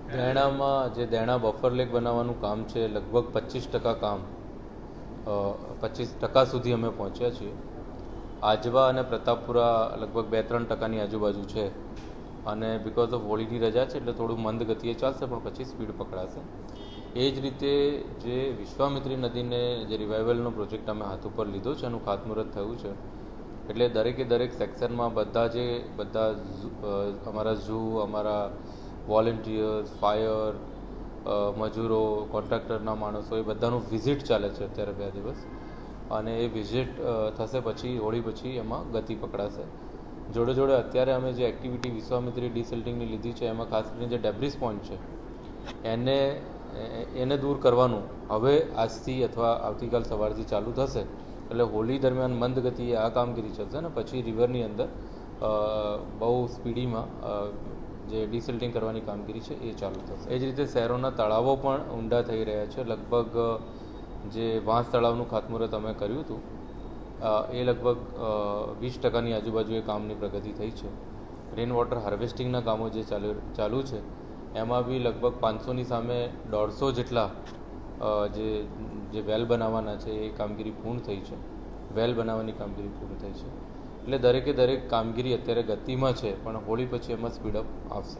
દેણામાં જે Dena buffer lake બનાવવાનું કામ છે લગભગ 25% કામ 25% સુધી અમે પહોંચ્યા છીએ. આજવા અને પ્રતાપપુરા લગભગ 2-3%ની આજુબાજુ છે અને બિકોઝ ઓફ હોળીની રજા છે એટલે થોડું મંદ ગતિએ ચાલશે પણ પછી સ્પીડ પકડાશે. એ જ રીતે જે વિશ્વામિત્રી નદીને જે રિવાઇવલનો પ્રોજેક્ટ અમે હાથ ઉપર લીધો છે એનું ખાતમુહૂર્ત થયું છે. એટલે દરેક સેક્શનમાં બધા અમારા ઝૂ, અમારા વોલેન્ટિયર્સ, ફાયર, મજૂરો, કોન્ટ્રાક્ટરના માણસો એ બધાનું વિઝિટ ચાલે છે અત્યારે 2 દિવસ અને એ વિઝિટ થશે પછી હોળી પછી એમાં ગતિ પકડાશે. જોડે અત્યારે અમે જે એક્ટિવિટી વિશ્વામિત્રી ડિસિલ્ટિંગની લીધી છે એમાં ખાસ કરીને જે ડેબ્રિસ પોઈન્ટ છે એને દૂર કરવાનું હવે આજથી અથવા આવતીકાલ સવારથી ચાલુ થશે. એટલે હોળી દરમિયાન મંદ ગતિએ આ કામગીરી ચાલશે ને પછી રિવરની અંદર બહુ સ્પીડીમાં જે ડિસિલ્ટિંગ કરવાની કામગીરી છે એ ચાલુ થશે. એ જ રીતે શહેરોના તળાવો પણ ઊંડા થઈ રહ્યા છે. લગભગ જે વાંસ તળાવનું ખાતમુહૂર્ત અમે કર્યું હતું એ લગભગ 20%ની આજુબાજુ એ કામની પ્રગતિ થઈ છે. રેન વોટર હાર્વેસ્ટિંગના કામો જે ચાલુ છે એમાં બી લગભગ 500ની સામે 150 જેટલા જે વેલ બનાવવાના છે એ કામગીરી પૂર્ણ થઈ છે. વેલ બનાવવાની કામગીરી પૂર્ણ થઈ છે. એટલે દરેક કામગીરી અત્યારે ગતિમાં છે પણ હોળી પછી એમાં સ્પીડઅપ આવશે.